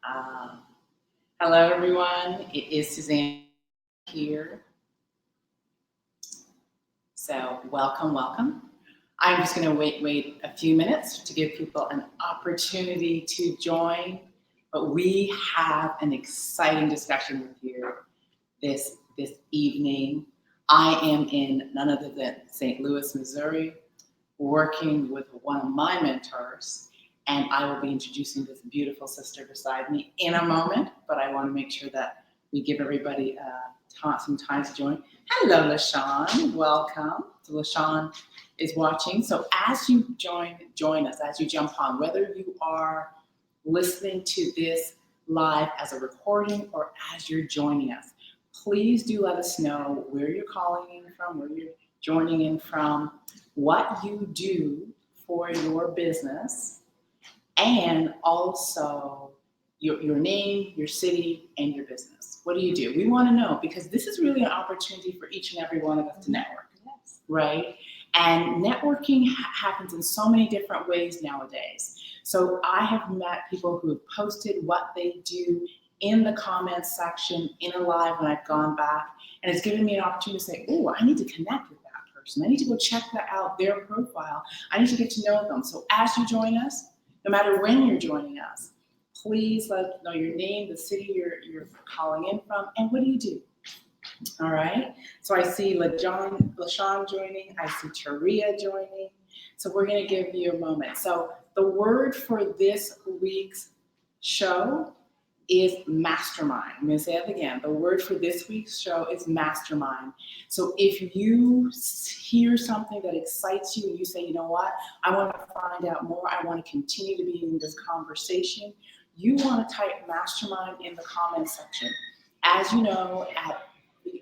Um, Hello, everyone. It is Suzanne here. So, welcome. I'm just going to wait a few minutes to give people an opportunity to join. But we have an exciting discussion with you this evening. I am in none other than St. Louis, Missouri, working with one of my mentors, and I will be introducing this beautiful sister beside me in a moment, but I want to make sure that we give everybody some time to join. Hello, LaShawn. Welcome. So LaShawn is watching. So as you join us, as you jump on, whether you are listening to this live as a recording or as you're joining us, please do let us know where you're calling in from, where you're joining in from, what you do for your business, and also your name, your city, and your business. What do you do? We want to know, because this is really an opportunity for each and every one of us to network, right? And networking happens in so many different ways nowadays. So I have met people who have posted what they do in the comments section in a live when I've gone back, and it's given me an opportunity to say, oh, I need to connect with that person. I need to go check that out, their profile. I need to get to know them. So as you join us, no matter when you're joining us, please let us know your name, the city you're calling in from, and what do you do? All right. So I see LaShawn joining. I see Taria joining. So we're going to give you a moment. So the word for this week's show is mastermind. I'm going to say that again. The word for this week's show is mastermind. So if you hear something that excites you and you say, you know what, I want to find out more, I want to continue to be in this conversation, you want to type mastermind in the comments section. As you know, at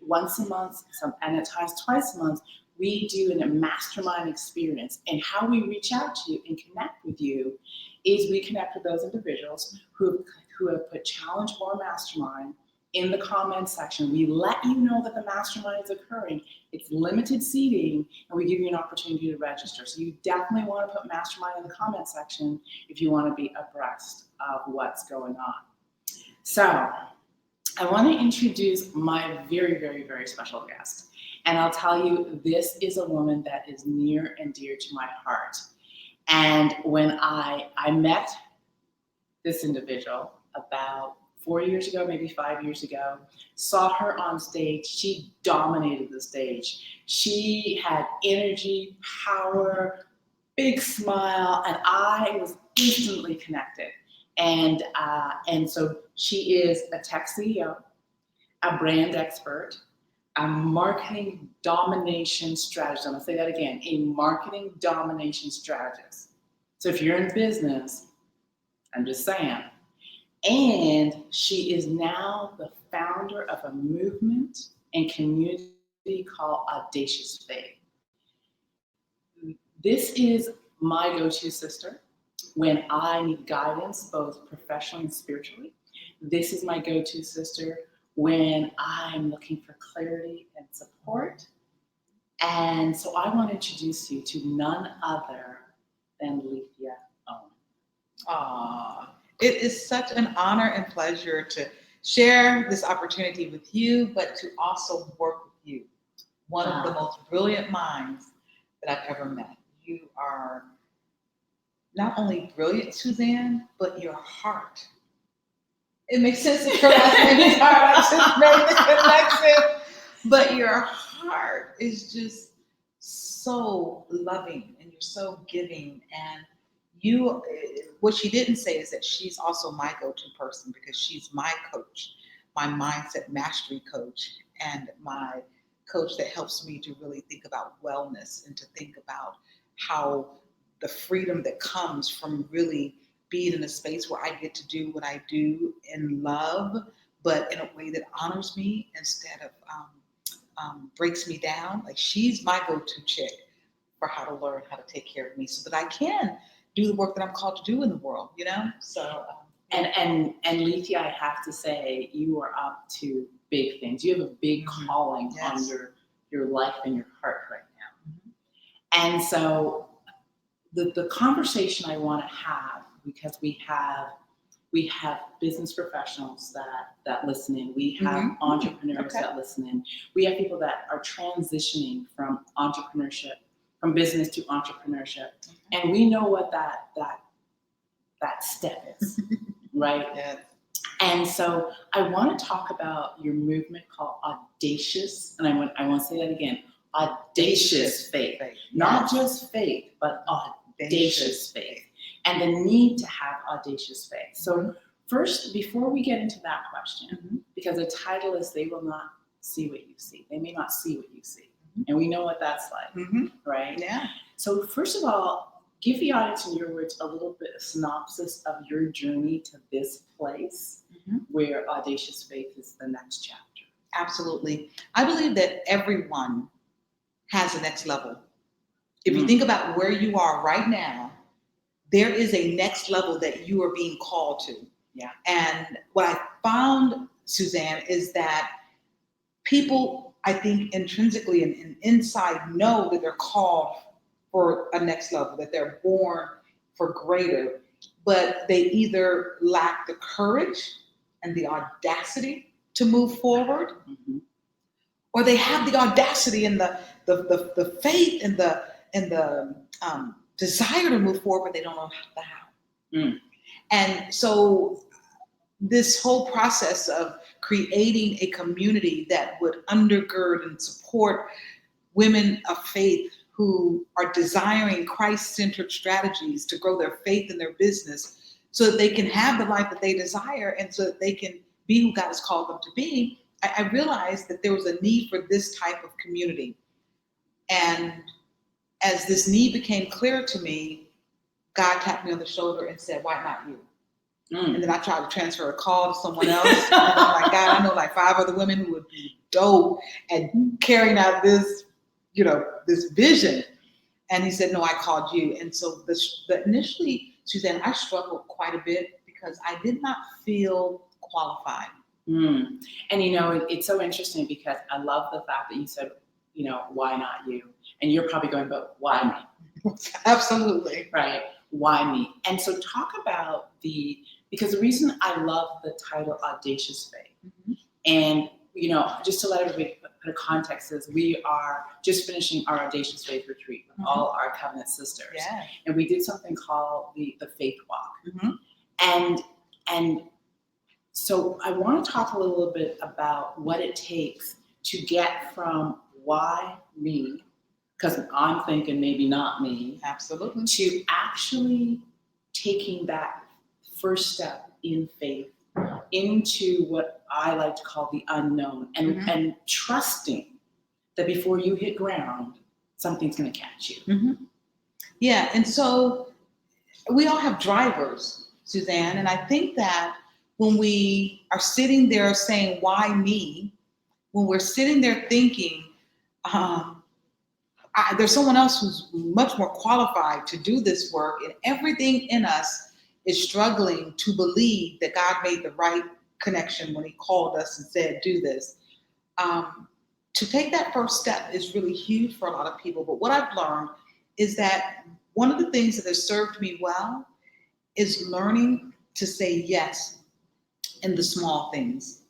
once a month, and at times twice a month, we do a mastermind experience. And how we reach out to you and connect with you is we connect with those individuals who have put challenge or mastermind in the comments section. We let you know that the mastermind is occurring. It's limited seating, and we give you an opportunity to register. So you definitely want to put mastermind in the comment section if you want to be abreast of what's going on. So I want to introduce my very, very, very special guest. And I'll tell you, this is a woman that is near and dear to my heart. And when I met this individual about 4 years ago, maybe 5 years ago, saw her on stage, she dominated the stage. She had energy, power, big smile, and I was instantly connected. And so she is a tech CEO, a brand expert, a marketing domination strategist. I'm going to say that again, a marketing domination strategist. So if you're in business, I'm just saying. And she is now the founder of a movement and community called Audacious Faith. This is my go-to sister when I need guidance, both professionally and spiritually. This is my go-to sister when I'm looking for clarity and support. And so I want to introduce you to none other than Lethea Owen. It is such an honor and pleasure to share this opportunity with you, but to also work with you, one of the most brilliant minds that I've ever met. You are not only brilliant, Suzanne, but your heart. It makes sense that your last name is Hart. I just made the connection. But your heart is just so loving, and you're so giving. And you, what she didn't say is that she's also my go-to person, because she's my coach, my mindset mastery coach, and my coach that helps me to really think about wellness and to think about how the freedom that comes from really being in a space where I get to do what I do in love, but in a way that honors me instead of breaks me down. Like, she's my go-to chick for how to learn how to take care of me so that I can do the work that I'm called to do in the world, you know? So, and Lethea, I have to say, you are up to big things. You have a big calling on your life and your heart right now. And so the conversation I want to have, because we have We have business professionals that listen in. We have Mhm. entrepreneurs Okay. that listen in. We have people that are transitioning from entrepreneurship, from business to entrepreneurship, and we know what that step is, right? Yes. And so I want to talk about your movement called Audacious, and I want to say that again, audacious faith. Not just faith, but audacious faith, and the need to have audacious faith. So first, before we get into that question, because the title is They Will Not See What You See. They may not see what you see. And we know what that's like, right? Yeah. So first of all, give the audience, in your words, a little bit of synopsis of your journey to this place where audacious faith is the next chapter. Absolutely. I believe that everyone has a next level. If you think about where you are right now, there is a next level that you are being called to. Yeah. And what I found, Suzanne, is that people, I think, intrinsically and inside know that they're called for a next level, that they're born for greater, but they either lack the courage and the audacity to move forward, or they have the audacity and the faith and the desire to move forward, but they don't know the how. And so this whole process of creating a community that would undergird and support women of faith who are desiring Christ-centered strategies to grow their faith in their business so that they can have the life that they desire and so that they can be who God has called them to be, I realized that there was a need for this type of community. And as this need became clear to me, God tapped me on the shoulder and said, why not you? And then I tried to transfer a call to someone else. And I'm like, God, I know like 5 other women who would be dope at carrying out this, this vision. And he said, no, I called you. And so initially, Suzanne, I struggled quite a bit because I did not feel qualified. And it's so interesting because I love the fact that you said, why not you? And you're probably going, but why me? Absolutely. Right. Why me? And so talk about because the reason I love the title Audacious Faith, and just to let everybody put a context, is we are just finishing our Audacious Faith retreat with all our covenant sisters. Yeah. And we did something called the Faith Walk. And so I want to talk a little bit about what it takes to get from why me, because I'm thinking maybe not me, absolutely, to actually taking that first step in faith into what I like to call the unknown, and trusting that before you hit ground, something's going to catch you. Yeah, and so we all have drivers, Suzanne, and I think that when we are sitting there saying, why me? When we're sitting there thinking, there's someone else who's much more qualified to do this work, and everything in us is struggling to believe that God made the right connection when he called us and said, do this. To take that first step is really huge for a lot of people. But what I've learned is that one of the things that has served me well is learning to say yes in the small things.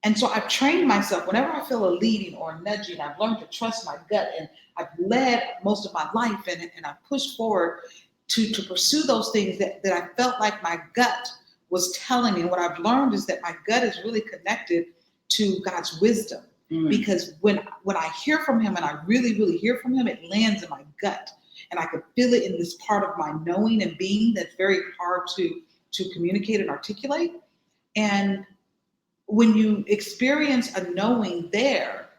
And so I've trained myself whenever I feel a leading or a nudging, I've learned to trust my gut, and I've led most of my life and I've pushed forward to pursue those things that I felt like my gut was telling me. And what I've learned is that my gut is really connected to God's wisdom, because when I hear from him and I really, really hear from him, it lands in my gut and I can feel it in this part of my knowing and being that's very hard to communicate and articulate. And when you experience a knowing there,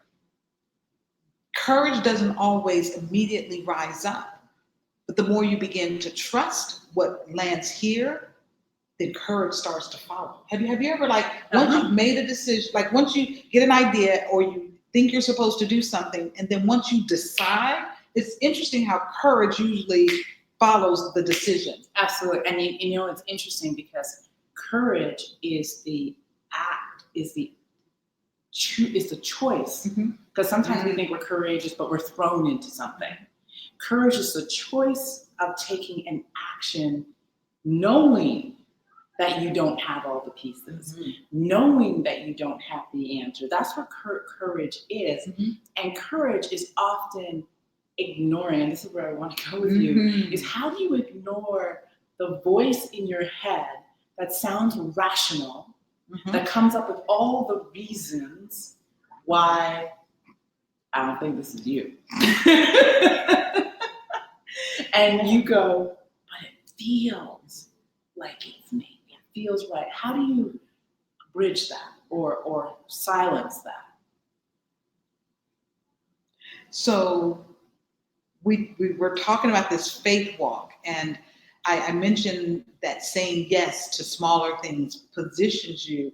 courage doesn't always immediately rise up. But the more you begin to trust what lands here, then courage starts to follow. Have you ever, once you've made a decision, once you get an idea or you think you're supposed to do something, and then once you decide, it's interesting how courage usually follows the decision. Absolutely. And it's interesting because courage is the act, is the choice. Because sometimes we think we're courageous, but we're thrown into something. Courage is the choice of taking an action, knowing that you don't have all the pieces, Mhm. knowing that you don't have the answer. That's what courage is. Mhm. And courage is often ignoring, and this is where I want to go with you, Mhm. is how do you ignore the voice in your head that sounds rational, Mhm. that comes up with all the reasons why I don't think this is you. And you go, but it feels like it's me. It feels right. How do you bridge that or silence that? So we were talking about this faith walk, and I mentioned that saying yes to smaller things positions you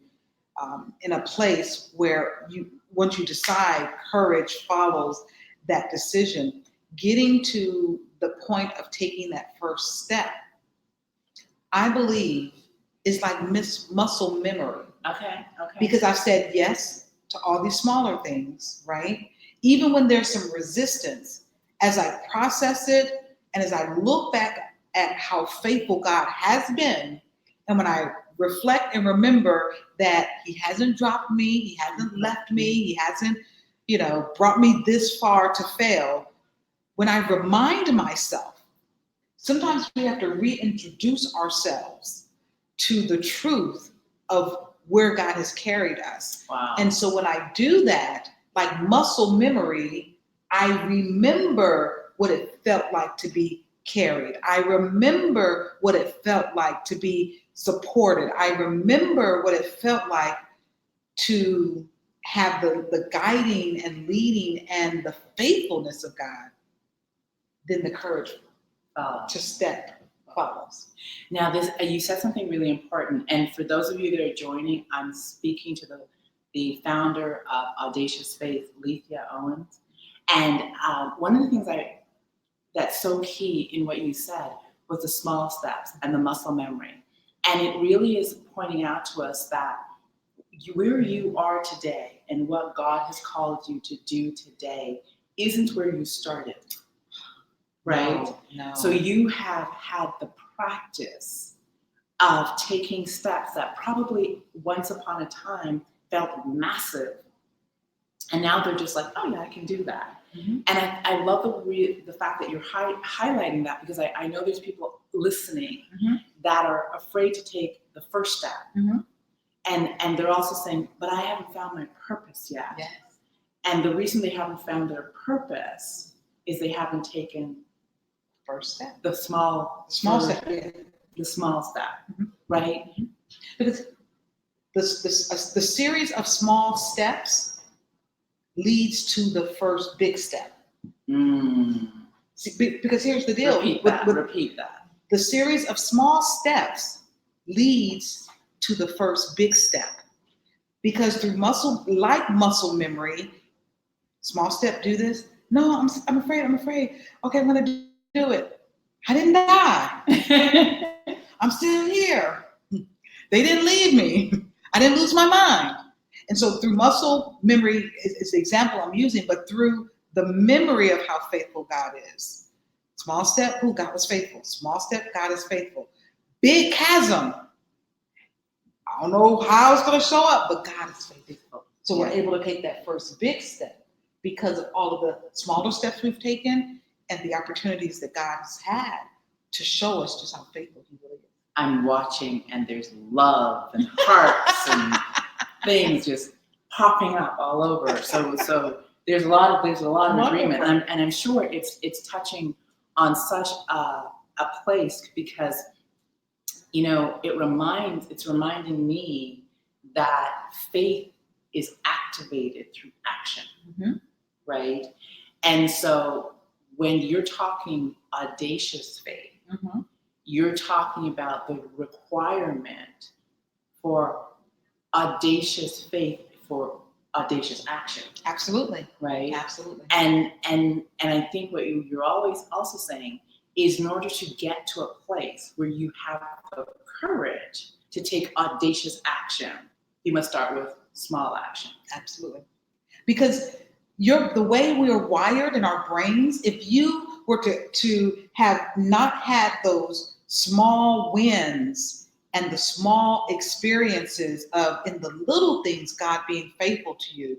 in a place where once you decide, courage follows that decision. Getting to the point of taking that first step, I believe, is like muscle memory. Okay. Because I've said yes to all these smaller things, right? Even when there's some resistance, as I process it and as I look back at how faithful God has been, and when I reflect and remember that He hasn't dropped me, He hasn't left me, He hasn't, brought me this far to fail, when I remind myself, sometimes we have to reintroduce ourselves to the truth of where God has carried us. Wow. And so when I do that, like muscle memory, I remember what it felt like to be carried. I remember what it felt like to be supported. I remember what it felt like to have the guiding and leading and the faithfulness of God. Then the courage to step follows. Now, you said something really important, and for those of you that are joining, I'm speaking to the founder of Audacious Faith, Lethea Owens, and one of the things that's so key in what you said was the small steps and the muscle memory, and it really is pointing out to us that where you are today and what God has called you to do today isn't where you started. Right? No. So you have had the practice of taking steps that probably once upon a time felt massive. And now they're just like, oh yeah, I can do that. Mm-hmm. And I love the fact that you're highlighting that, because I know there's people listening Mm-hmm. that are afraid to take the first step. Mm-hmm. And they're also saying, but I haven't found my purpose yet. Yes. And the reason they haven't found their purpose is they haven't taken first step. The small step. Yeah. The small step, Mm-hmm. right? Because the series of small steps leads to the first big step. See, because here's the deal. Repeat that. The series of small steps leads to the first big step. Because through muscle memory, small step, do this. No, I'm afraid. Okay, I'm gonna do it. I didn't die. I'm still here. They didn't leave me. I didn't lose my mind. And so through muscle memory is the example I'm using, but through the memory of how faithful God is. Small step, God was faithful. Small step, God is faithful. Big chasm. I don't know how it's going to show up, but God is faithful. So we're able to take that first big step because of all of the smaller steps we've taken and the opportunities that God has had to show us just how faithful He really is. I'm watching, and there's love and hearts and things just popping up all over. So there's a lot of agreement, and I'm sure it's touching on such a place, because it's reminding me that faith is activated through action, mm-hmm. right? And so when you're talking audacious faith, mm-hmm. you're talking about the requirement for audacious faith for audacious action. Absolutely. Right? Absolutely. And I think what you're always also saying is, in order to get to a place where you have the courage to take audacious action, you must start with small action. Absolutely. Because the way we are wired in our brains, if you were to have not had those small wins and the small experiences of in the little things, God being faithful to you,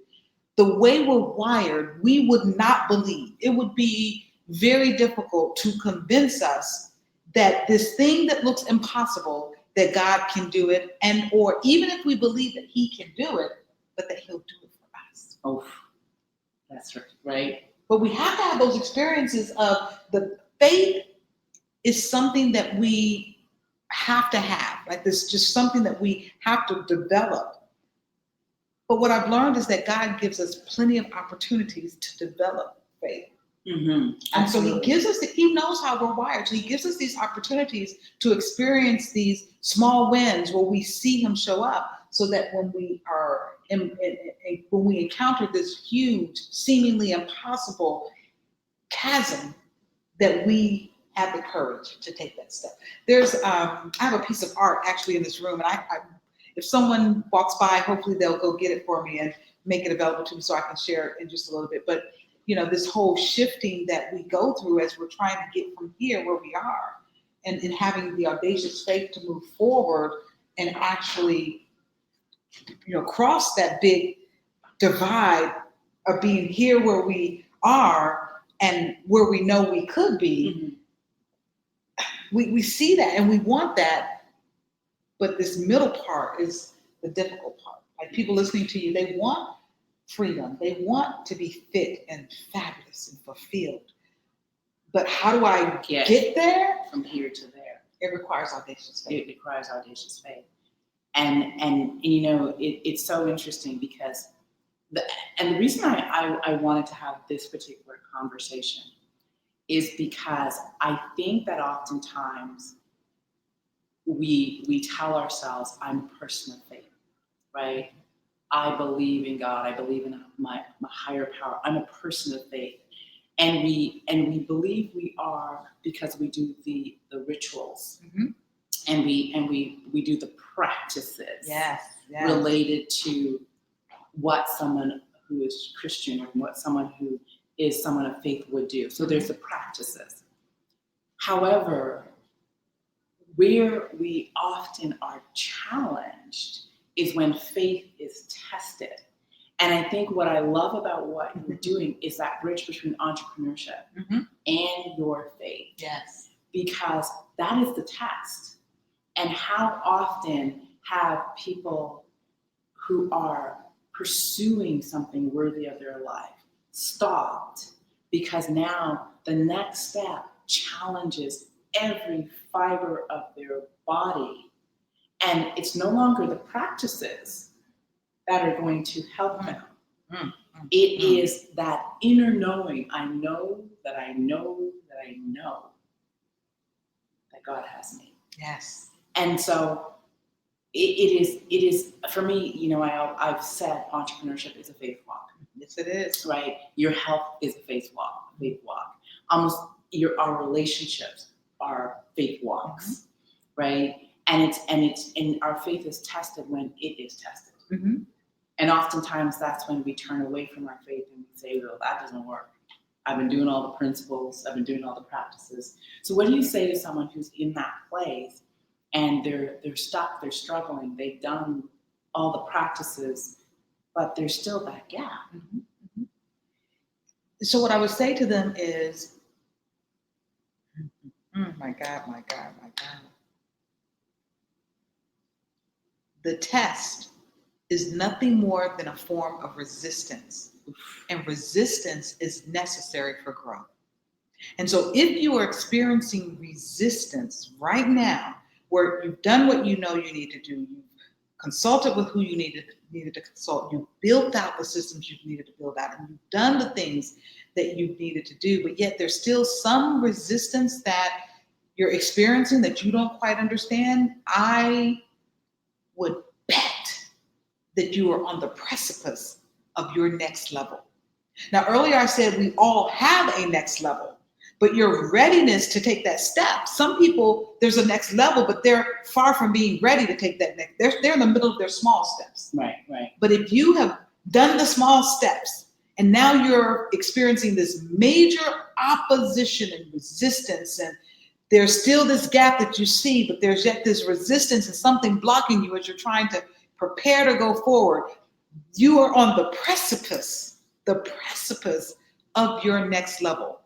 the way we're wired, we would not believe. It would be very difficult to convince us that this thing that looks impossible, that God can do it, and or even if we believe that he can do it, but that he'll do it for us. Oh, that's right. But we have to have those experiences of the faith is something that we have to have. Like this, just something that we have to develop. But what I've learned is that God gives us plenty of opportunities to develop faith. Mm-hmm. And so he gives us, he knows how we're wired. So he gives us these opportunities to experience these small wins where we see him show up, so that when we are when we encounter this huge, seemingly impossible chasm, that we have the courage to take that step. There's, I have a piece of art actually in this room, and I if someone walks by, hopefully they'll go get it for me and make it available to me so I can share it in just a little bit. But you know, this whole shifting that we go through as we're trying to get from here where we are, and having the audacious faith to move forward and actually, you know, cross that big divide of being here where we are and where we know we could be. Mm-hmm. We see that and we want that, but this middle part is the difficult part. Like people listening to you, they want freedom. They want to be fit and fabulous and fulfilled. But how do I get there? From here to there. It requires audacious faith. It requires audacious faith. And you know, it's so interesting because the reason I wanted to have this particular conversation is because I think that oftentimes we tell ourselves, I'm a person of faith, right? I believe in God. I believe in my higher power. I'm a person of faith. And we believe we are because we do the rituals. Mm-hmm. And we do the practices related to what someone who is Christian or what someone who is someone of faith would do. So there's the practices. However, where we often are challenged is when faith is tested. And I think what I love about what you're doing is that bridge between entrepreneurship and your faith. Yes. Because that is the test. And how often have people who are pursuing something worthy of their life stopped because now the next step challenges every fiber of their body. And it's no longer the practices that are going to help them. It is that inner knowing. I know that I know that I know that God has me. Yes. And so it is for me, you know, I've said entrepreneurship is a faith walk. Yes, it is. Right? Your health is a faith walk. Almost our relationships are faith walks, right? And our faith is tested when it is tested. Mm-hmm. And oftentimes that's when we turn away from our faith and we say, well, that doesn't work. I've been doing all the principles. I've been doing all the practices. So what do you say to someone who's in that place and they're stuck, they're struggling, they've done all the practices, but there's still that gap? Mm-hmm. Mm-hmm. So what I would say to them is, my God. The test is nothing more than a form of resistance. And resistance is necessary for growth. And so if you are experiencing resistance right now, where you've done what you know you need to do, you've consulted with who you needed to consult, you've built out the systems you've needed to build out, and you've done the things that you've needed to do, but yet there's still some resistance that you're experiencing that you don't quite understand, I would bet that you are on the precipice of your next level. Now, earlier I said we all have a next level, but your readiness to take that step. Some people, there's a next level, but they're far from being ready to take that next. They're in the middle of their small steps. Right. But if you have done the small steps and now you're experiencing this major opposition and resistance, and there's still this gap that you see, but there's yet this resistance and something blocking you as you're trying to prepare to go forward. You are on the precipice of your next level.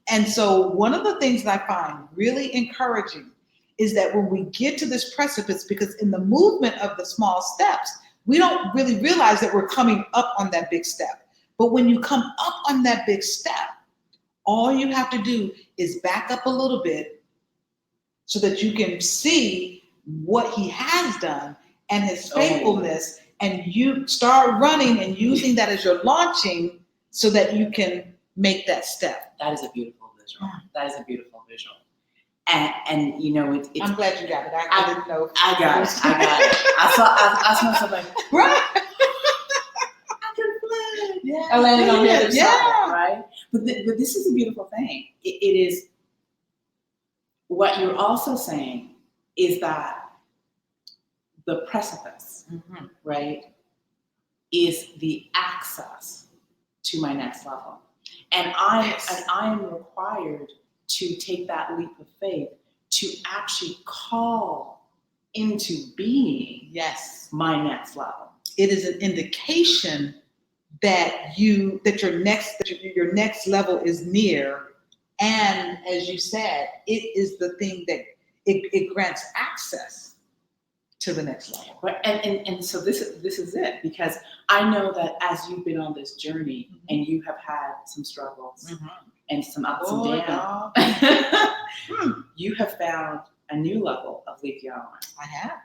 And so one of the things that I find really encouraging is that when we get to this precipice, because in the movement of the small steps, we don't really realize that we're coming up on that big step. But when you come up on that big step, all you have to do is back up a little bit so that you can see what he has done and his faithfulness, and you start running and using that as your launching so that you can make that step. That is a beautiful visual. That is a beautiful visual. And you know, it's I'm glad you got it. I didn't know. I got it. I saw something like, right. I can fly. Yeah. I landed on the other Yeah. side, right? But this is a beautiful thing. It is, what you're also saying is that the precipice, right, is the access to my next level. And I am required to take that leap of faith to actually call into being my next level. It is an indication that your next level is near, and as you said, it is the thing that it grants access to the next level. Right. And so this is it, because I know that as you've been on this journey and you have had some struggles and some ups and downs, you have found a new level of Leafy Owen. I have.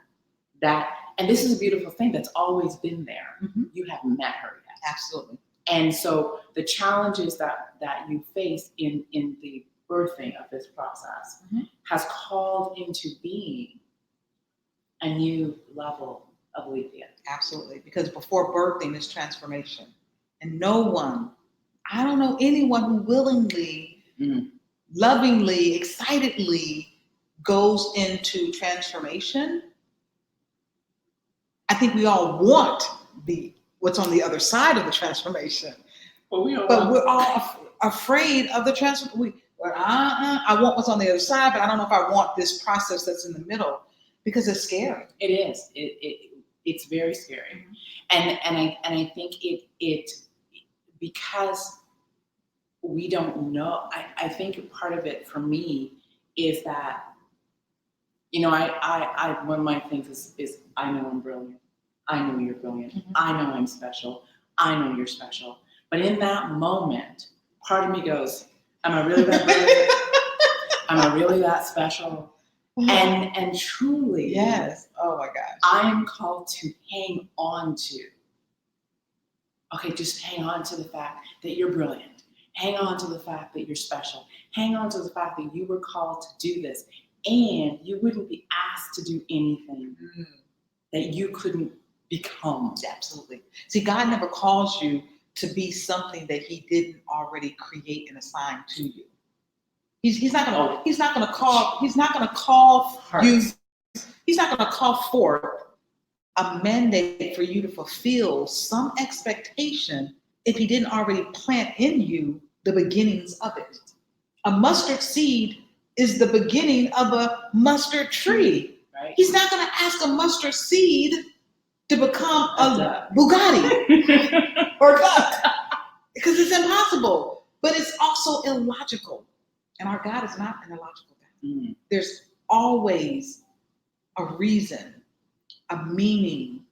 That, and this is a beautiful thing that's always been there. You haven't met her yet. Absolutely. And so the challenges that you face in the birthing of this process has called into being a new level of Leafia. Absolutely. Because before birthing is transformation. And I don't know anyone who willingly, lovingly, excitedly goes into transformation. I think we all want what's on the other side of the transformation. But we're all afraid of the transformation. I want what's on the other side, but I don't know if I want this process that's in the middle, because it's scary. It is. It's very scary. And I think it because we don't know. I think part of it for me is that, you know, I one of my things is I know I'm brilliant. I know you're brilliant. I know I'm special. I know you're special. But in that moment, part of me goes, am I really that brilliant? Am I really that special? And truly, yes. Oh my gosh. I am called to hang on to. Okay, just hang on to the fact that you're brilliant. Hang on to the fact that you're special. Hang on to the fact that you were called to do this. And you wouldn't be asked to do anything that you couldn't become. Absolutely. See, God never calls you to be something that He didn't already create and assign to you. He's not going to call forth a mandate for you to fulfill some expectation if He didn't already plant in you the beginnings of it. A mustard seed is the beginning of a mustard tree. Right. He's not going to ask a mustard seed to become a Bugatti or duck, because it's impossible. But it's also illogical. And our God is not an illogical God. There's always a reason, a meaning,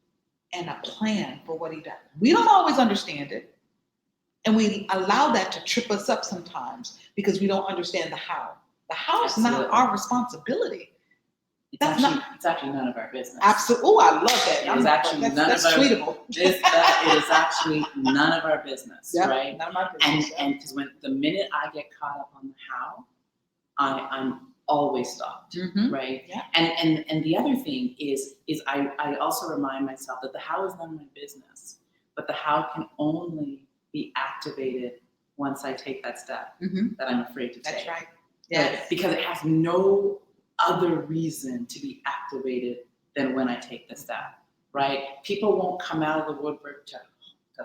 and a plan for what He does. We don't always understand it. And we allow that to trip us up sometimes because we don't understand the how. The how is not our responsibility. It's actually none of our business. Absolutely. Oh, I love that. That's tweetable. It is actually none of our business, right? None of my business. And because when the minute I get caught up on the how, I'm always stopped, right? Yeah. And the other thing is I also remind myself that the how is none of my business, but the how can only be activated once I take that step that I'm afraid to take. That's right. Yes. Right? Because it has no other reason to be activated than when I take the step, right? People won't come out of the woodwork to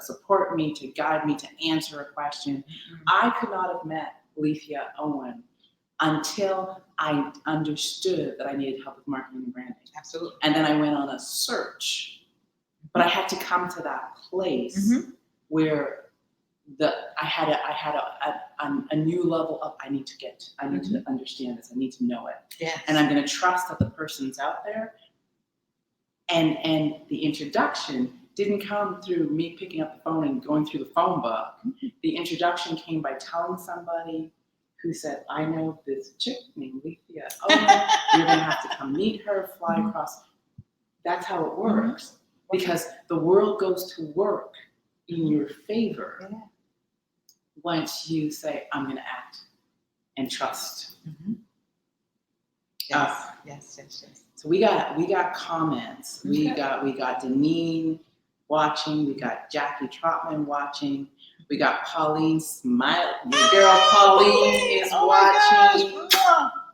support me, to guide me, to answer a question. I could not have met Leafia Owen until I understood that I needed help with marketing and branding. Absolutely. And then I went on a search, but I had to come to that place where I had a new level of I need to understand this. I need to know it. Yes. And I'm going to trust that the person's out there. And the introduction didn't come through me picking up the phone and going through the phone book. The introduction came by telling somebody who said, I know this chick named Lethea. Oh, you're going to have to come meet her, fly across. That's how it works. Because the world goes to work in your favor once you say, I'm going to act and trust. Yes. So we got comments. We got Deneen watching. We got Jackie Trotman watching. We got Pauline Smile. Your girl Pauline is watching.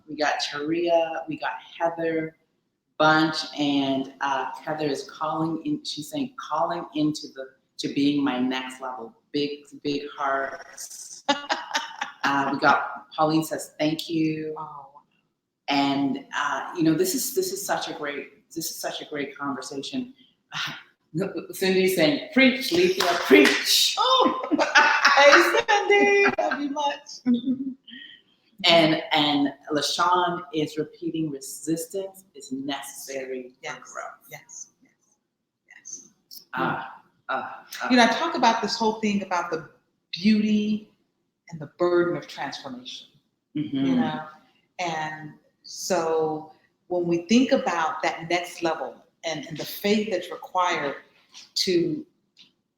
We got Taria. We got Heather Bunch, and Heather is calling in. She's saying calling into to being my next level. Big hearts. We got Pauline says thank you. And this is such a great conversation. Cindy's saying, "Preach, Lethea, preach." Oh, hey Cindy, love you much. And LaShawn is repeating, resistance is necessary for growth. Yes. I talk about this whole thing about the beauty and the burden of transformation. And so when we think about that next level and the faith that's required to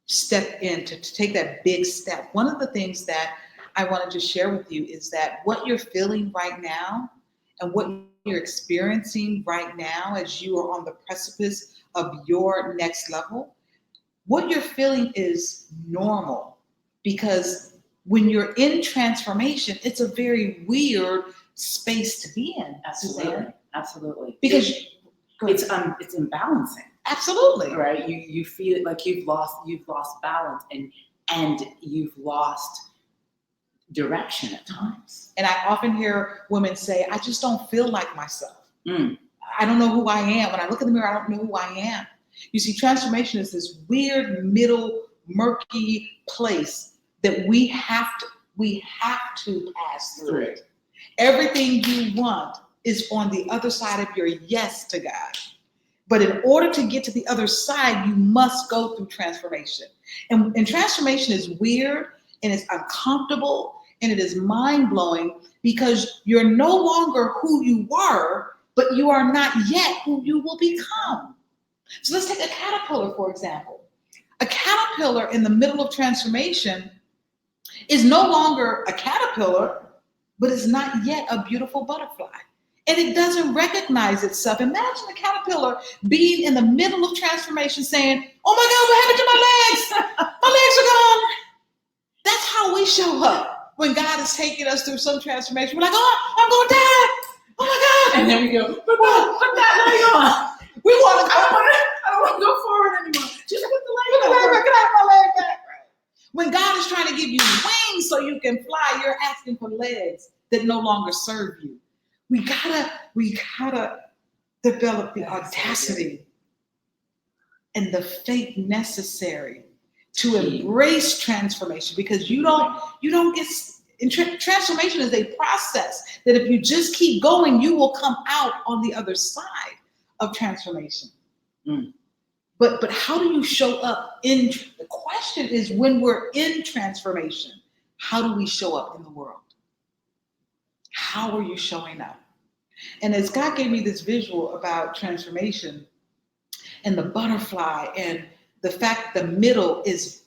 step in, to take that big step, one of the things that I wanted to share with you is that what you're feeling right now and what you're experiencing right now as you are on the precipice of your next level, what you're feeling is normal, because when you're in transformation, it's a very weird space to be in. Absolutely. Because it's imbalancing. Absolutely. Right. You feel like you've lost balance and you've lost direction at times. And I often hear women say, I just don't feel like myself. I don't know who I am. When I look in the mirror, I don't know who I am. You see, transformation is this weird middle murky place that we have to pass through it. Everything you want is on the other side of your yes to God. But in order to get to the other side, you must go through transformation. And transformation is weird, and it's uncomfortable, and it is mind-blowing, because you're no longer who you were, but you are not yet who you will become. So let's take a caterpillar, for example. A caterpillar in the middle of transformation is no longer a caterpillar, but is not yet a beautiful butterfly. And it doesn't recognize itself. Imagine a caterpillar being in the middle of transformation saying, oh my God, what happened to my legs? My legs are gone. That's how we show up when God is taking us through some transformation. We're like, oh, I'm going to die. Oh my God. And then we go, put that leg on. We want to I don't want to go forward anymore. Just put the leg on. Can I have my leg back? When God is trying to give you wings so you can fly, you're asking for legs that no longer serve you. We gotta develop the audacity and the faith necessary to embrace transformation, because you don't get. Transformation is a process that if you just keep going, you will come out on the other side of transformation. But how do you show up in? The question is, when we're in transformation, how do we show up in the world? How are you showing up? And as God gave me this visual about transformation and the butterfly and the fact that the middle is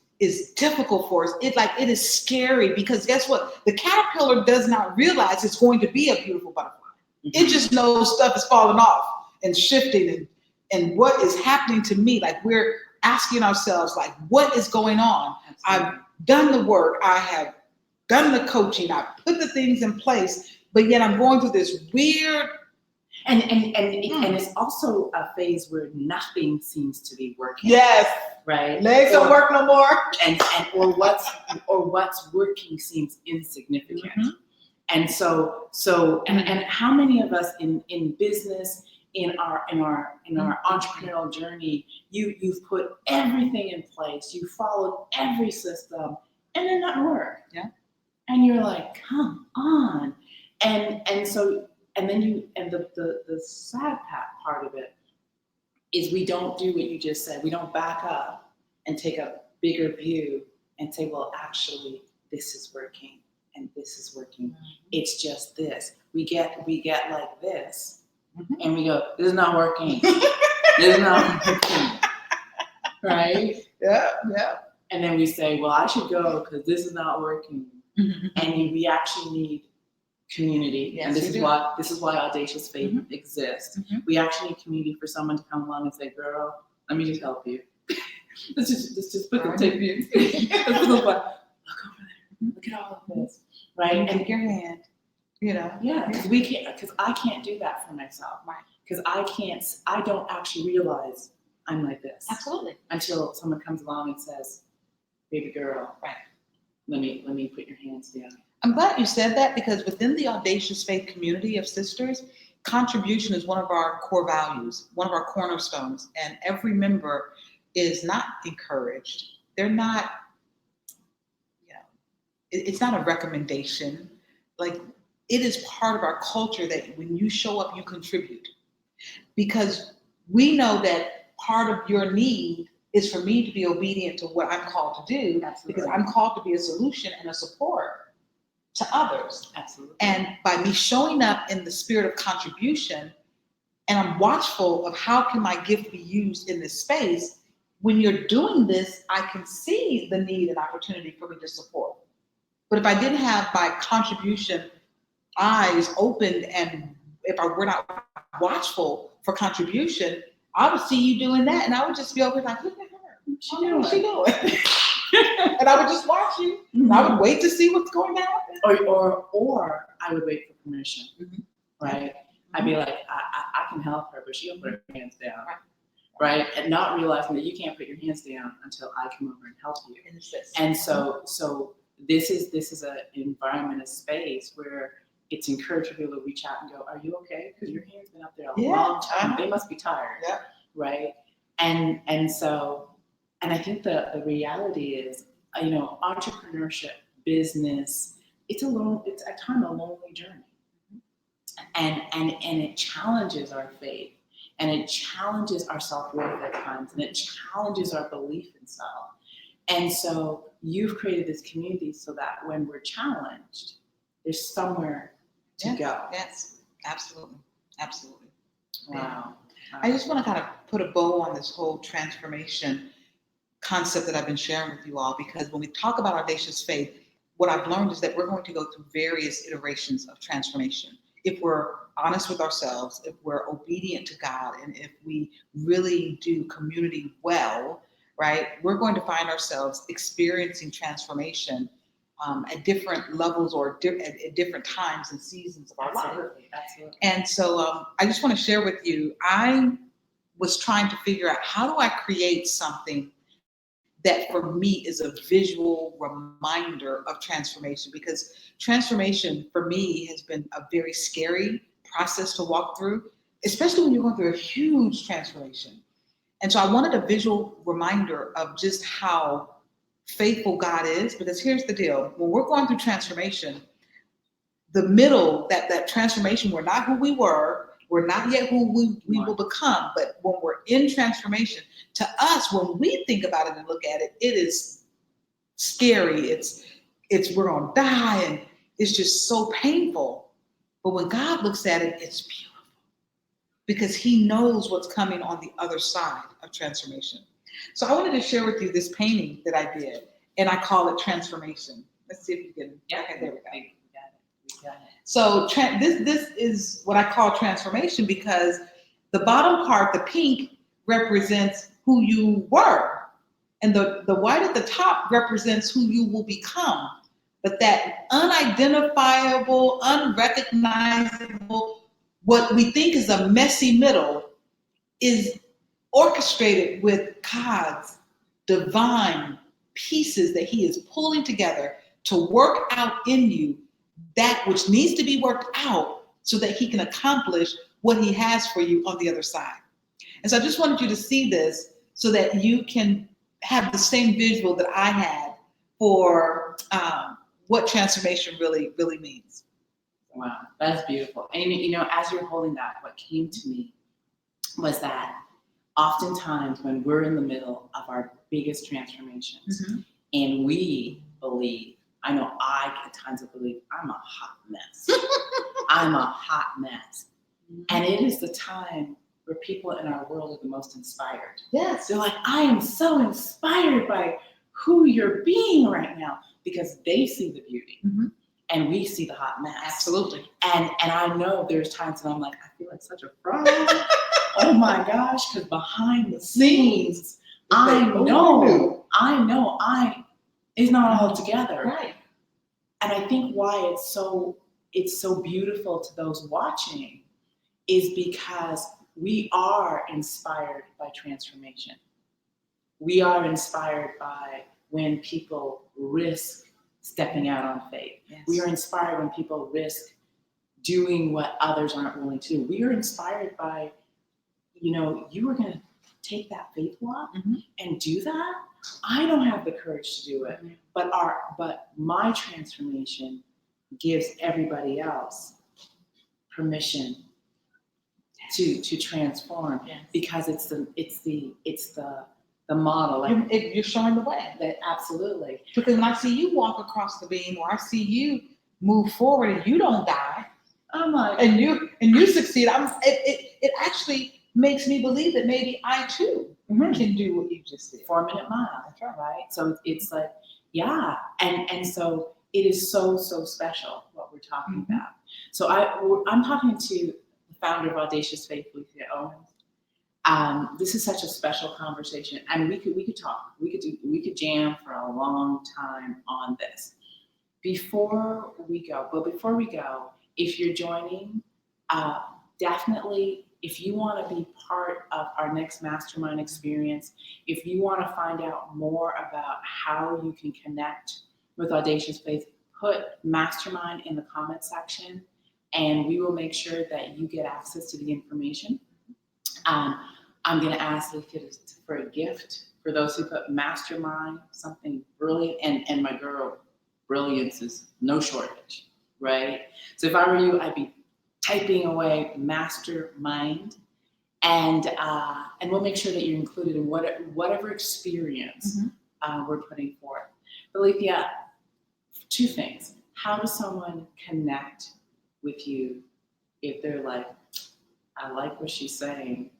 difficult for us, it is scary, because guess what? The caterpillar does not realize it's going to be a beautiful butterfly. It just knows stuff is falling off and shifting and what is happening to me. Like, we're asking ourselves, like, what is going on? I've done the work. I have done the coaching. I've put the things in place, but yet I'm going through this weird. And it's also a phase where nothing seems to be working. Yes. Right. Legs don't work no more. Or what's working seems insignificant. And and how many of us in business, in our entrepreneurial journey, you've put everything in place, you followed every system, and it not work. Yeah. And you're like, come on. And then the sad part of it is we don't do what you just said. We don't back up and take a bigger view and say, well, actually, this is working and this is working. Mm-hmm. It's just this. We get like this, mm-hmm. and we go, this is not working. This is not working. Right? Yeah. And then we say, well, I should go because this is not working. Mm-hmm. And we actually need community. Yes, and this is why Audacious Faith mm-hmm. exists. Mm-hmm. We actually need community for someone to come along and say, girl, let me just help you. let's just put the tape you. Look over there. Look at all of this. Right? And take your hand. Yeah, because I can't do that for myself. Right. Because I don't actually realize I'm like this. Absolutely. Until someone comes along and says, baby girl, right. Let me put your hands down. I'm glad you said that, because within the Audacious Faith community of sisters, contribution is one of our core values, one of our cornerstones, and every member is not encouraged. They're not, it's not a recommendation. Like, it is part of our culture that when you show up, you contribute. Because we know that part of your need is for me to be obedient to what I'm called to do. Absolutely. Because I'm called to be a solution and a support to others. Absolutely. And by me showing up in the spirit of contribution, and I'm watchful of how can my gift be used in this space, when you're doing this, I can see the need and opportunity for me to support. But if I didn't have my contribution eyes opened, and if I were not watchful for contribution, I would see you doing that, and I would just be over like, look at her. She doing. And I would just watch you. Mm-hmm. And I would wait to see what's going to happen. Or I would wait for permission. Mm-hmm. Right? Mm-hmm. I'd be like, I can help her, but she don't put her hands down. Right? And not realizing that you can't put your hands down until I come over and help you. And so this is an environment, a space where it's encouraged for people to reach out and go, are you okay? Because your hand's been up there a long time. They must be tired. Yeah. Right? And I think the reality is, entrepreneurship, business, it's at times a lonely journey. And it challenges our faith, and it challenges our self-worth at times, and it challenges our belief in self. And so you've created this community so that when we're challenged, there's somewhere to go. Yes, absolutely. Wow. I just want to kind of put a bow on this whole transformation concept that I've been sharing with you all, because when we talk about Audacious Faith, what I've learned is that we're going to go through various iterations of transformation. If we're honest with ourselves, if we're obedient to God, and if we really do community well, right, we're going to find ourselves experiencing transformation at different levels or at different times and seasons of our life. Absolutely. And so I just want to share with you, I was trying to figure out, how do I create something that for me is a visual reminder of transformation? Because transformation for me has been a very scary process to walk through, especially when you're going through a huge transformation. And so I wanted a visual reminder of just how faithful God is, because here's the deal. When we're going through transformation, the middle, that transformation, we're not who we were, we're not yet who we will become, but when we're in transformation, to us, when we think about it and look at it, it is scary. It's we're gonna die, and it's just so painful. But when God looks at it, it's beautiful, because he knows what's coming on the other side of transformation. So I wanted to share with you this painting that I did, and I call it Transformation. Let's see if you can. Okay, there we go. We got it. So this is what I call transformation, because the bottom part, the pink, represents who you were, and the white at the top represents who you will become. But that unidentifiable, unrecognizable, what we think is a messy middle, is orchestrated with God's divine pieces that he is pulling together to work out in you that which needs to be worked out so that he can accomplish what he has for you on the other side. And so I just wanted you to see this so that you can have the same visual that I had for what transformation really means. Wow, that's beautiful. And as you're holding that, what came to me was that oftentimes when we're in the middle of our biggest transformations, and we believe, I know I at times believe, I'm a hot mess. I'm a hot mess. And it is the time where people in our world are the most inspired. Yes. They're like, I am so inspired by who you're being right now, because they see the beauty and we see the hot mess. Absolutely. And I know there's times when I'm like, I feel like such a fraud. Oh my gosh, because behind the scenes, I know it's not all together. Right. And I think why it's so beautiful to those watching is because we are inspired by transformation. We are inspired by when people risk stepping out on faith. Yes. We are inspired when people risk doing what others aren't willing to do. We are inspired by, you were going to take that faith walk and do that. I don't have the courage to do it, but my transformation gives everybody else permission to transform, because it's the model. Like, you're showing the way. That absolutely. Because when I see you walk across the beam, or I see you move forward and you don't die, I'm like, and you succeed, it actually makes me believe that maybe I too can do what you just did. 4-minute mile. That's right. So it's like, yeah, and so it is so special what we're talking about. So I'm talking to the founder of Audacious Faith, Lethea Owens. This is such a special conversation, and we could talk. We could jam for a long time on this. Before we go, if you're joining, definitely, if you want to be part of our next mastermind experience, if you want to find out more about how you can connect with Audacious Faith, put mastermind in the comment section, and we will make sure that you get access to the information. I'm going to ask Lethea for a gift for those who put mastermind, something brilliant, and my girl, brilliance is no shortage, right? So if I were you, I'd be typing away mastermind, and we'll make sure that you're included in whatever experience we're putting forth. But Lethea, 2 things. How does someone connect with you if they're like, I like what she's saying?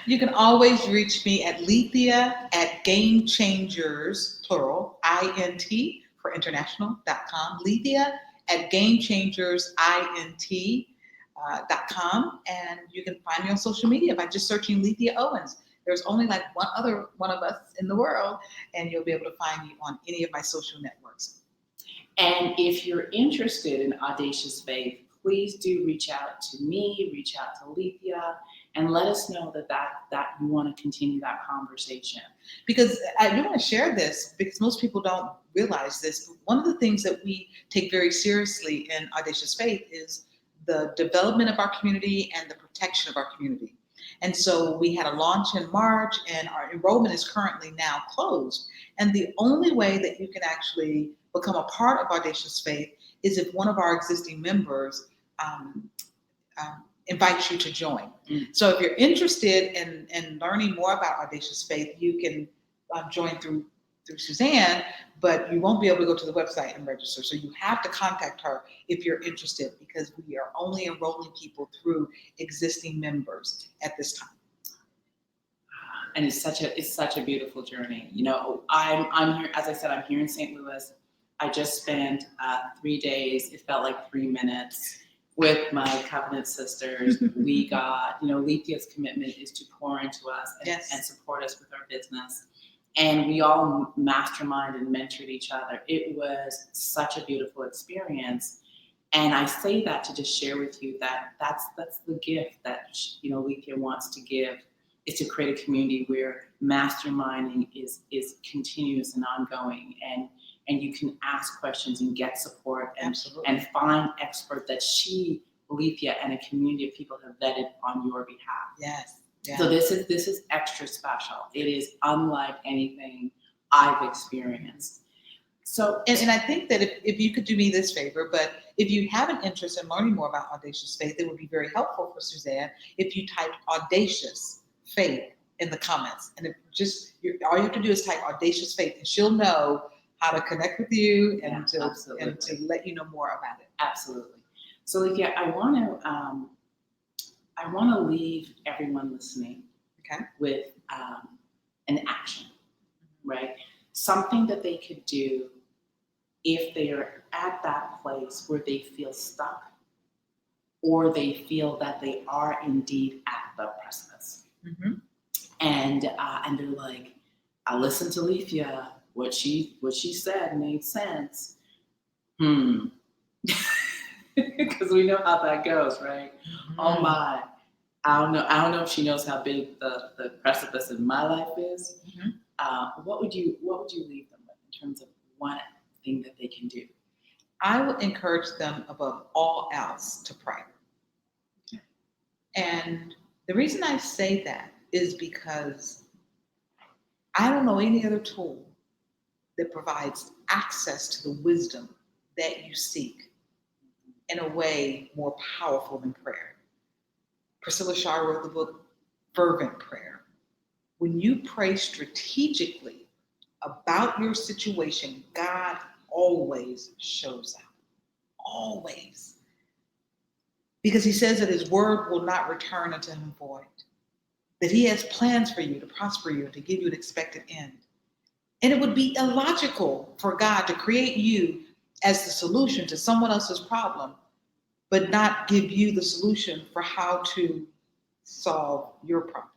You can always reach me at Lethea at GameChangers, plural, INT for international.com. Lethea at GameChangersINT.com. And you can find me on social media by just searching Lethea Owens. There's only like one other one of us in the world, and you'll be able to find me on any of my social networks. And if you're interested in Audacious Faith, please do reach out to me, reach out to Lethea, and let us know that you want to continue that conversation. Because I do want to share this, because most people don't realize this. But one of the things that we take very seriously in Audacious Faith is the development of our community and the protection of our community. And so we had a launch in March, and our enrollment is currently now closed. And the only way that you can actually become a part of Audacious Faith is if one of our existing members invites you to join. So if you're interested in learning more about Audacious Faith, you can join through Suzanne, but you won't be able to go to the website and register. So you have to contact her if you're interested, because we are only enrolling people through existing members at this time. And it's such a beautiful journey. I'm here, as I said, I'm here in St. Louis. I just spent 3 days. It felt like 3 minutes with my covenant sisters. We got, Lethea's commitment is to pour into us and support us with our business. And we all masterminded and mentored each other. It was such a beautiful experience. And I say that to just share with you that that's the gift that, Lethea wants to give, is to create a community where masterminding is continuous and ongoing. And and you can ask questions and get support Absolutely. and find expert that Alethea, and a community of people have vetted on your behalf. Yes. Yes. So this is extra special. It is unlike anything I've experienced. So, and I think that if you could do me this favor, but if you have an interest in learning more about audacious faith, it would be very helpful for Suzanne if you typed audacious faith in the comments. And if all you have to do is type audacious faith, and she'll know how to connect with you and to let you know more about it. Absolutely. So Alethea, I want to leave everyone listening with an action, right? Something that they could do if they are at that place where they feel stuck, or they feel that they are indeed at the precipice. Mm-hmm. And they're like, I listened to Alethea, what she said made sense. Because we know how that goes, right? Mm-hmm. Oh my, I don't know if she knows how big the precipice in my life is. Mm-hmm. What would you leave them with in terms of one thing that they can do? I would encourage them above all else to pray. Okay. And the reason I say that is because I don't know any other tool that provides access to the wisdom that you seek in a way more powerful than prayer. Priscilla Shaw wrote the book Fervent Prayer. When you pray strategically about your situation, God always shows up. Always. Because he says that his word will not return unto him void. That he has plans for you to prosper you and to give you an expected end. And it would be illogical for God to create you as the solution to someone else's problem, but not give you the solution for how to solve your problem.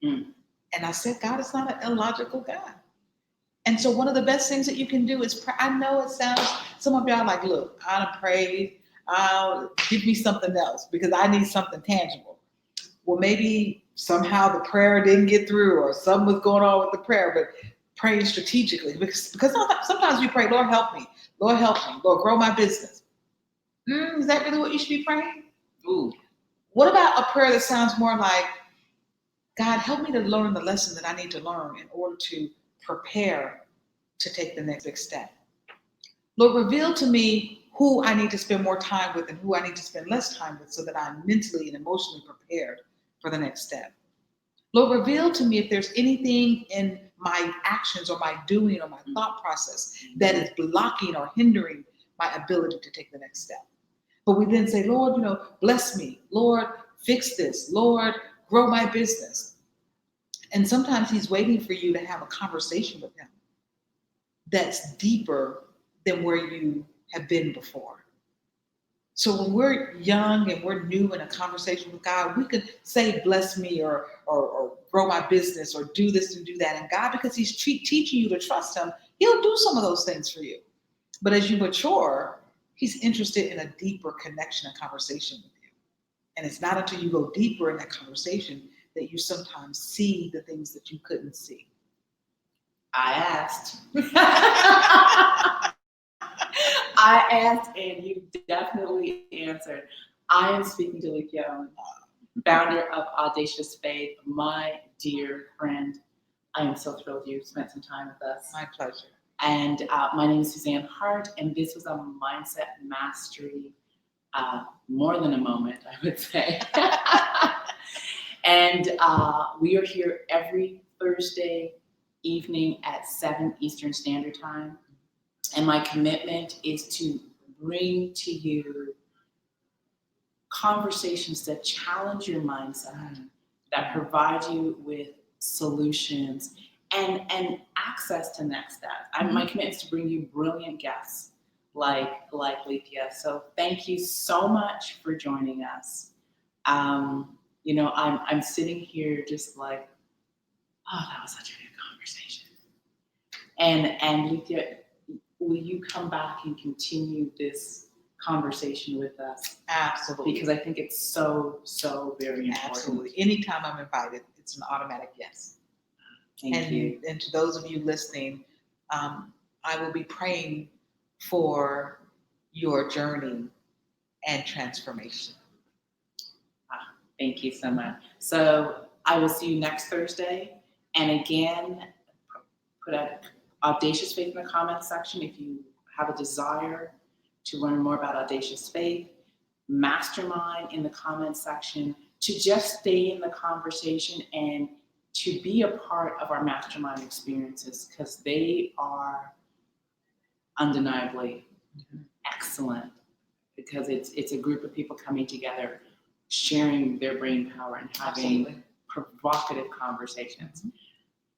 Mm. And I said, God is not an illogical God. And so one of the best things that you can do is pray. I know it sounds, some of y'all are like, look, I done prayed, give me something else because I need something tangible. Well, maybe somehow the prayer didn't get through or something was going on with the prayer, but praying strategically because sometimes we pray, Lord, help me. Lord, help me. Lord, grow my business. Is that really what you should be praying? Ooh. What about a prayer that sounds more like, God, help me to learn the lesson that I need to learn in order to prepare to take the next big step. Lord, reveal to me who I need to spend more time with and who I need to spend less time with so that I'm mentally and emotionally prepared for the next step. Lord, reveal to me if there's anything in my actions or my doing or my thought process that is blocking or hindering my ability to take the next step. But we then say, Lord, bless me. Lord, fix this. Lord, grow my business. And sometimes he's waiting for you to have a conversation with him that's deeper than where you have been before. So when we're young and we're new in a conversation with God, we could say, bless me or grow my business or do this and do that. And God, because he's teaching you to trust him, he'll do some of those things for you. But as you mature, he's interested in a deeper connection and conversation with you. And it's not until you go deeper in that conversation that you sometimes see the things that you couldn't see. I asked. I asked, and you definitely answered. I am speaking to Alethea, founder of Audacious Faith, my dear friend. I am so thrilled you spent some time with us. My pleasure. And my name is Suzanne Hart, and this was a Mindset Mastery, more than a moment, I would say. And we are here every Thursday evening at 7 Eastern Standard Time. And my commitment is to bring to you conversations that challenge your mindset, that provide you with solutions and access to next steps. My commitment is to bring you brilliant guests like Alethea. So thank you so much for joining us. I'm sitting here just like, oh, that was such a good conversation. And Alethea, will you come back and continue this conversation with us? Absolutely. Because I think it's so, so very important. Absolutely. Anytime I'm invited, it's an automatic yes. Thank you. And to those of you listening, I will be praying for your journey and transformation. Thank you so much. So I will see you next Thursday. And again, put a audacious faith in the comments section if you have a desire to learn more about audacious faith. Mastermind in the comments section to just stay in the conversation and to be a part of our mastermind experiences, because they are undeniably excellent, because it's a group of people coming together, sharing their brain power and having Absolutely. provocative conversations.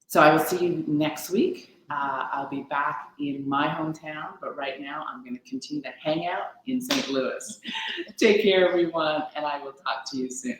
So I will see you next week. I'll be back in my hometown, but right now I'm going to continue to hang out in St. Louis. Take care, everyone, and I will talk to you soon.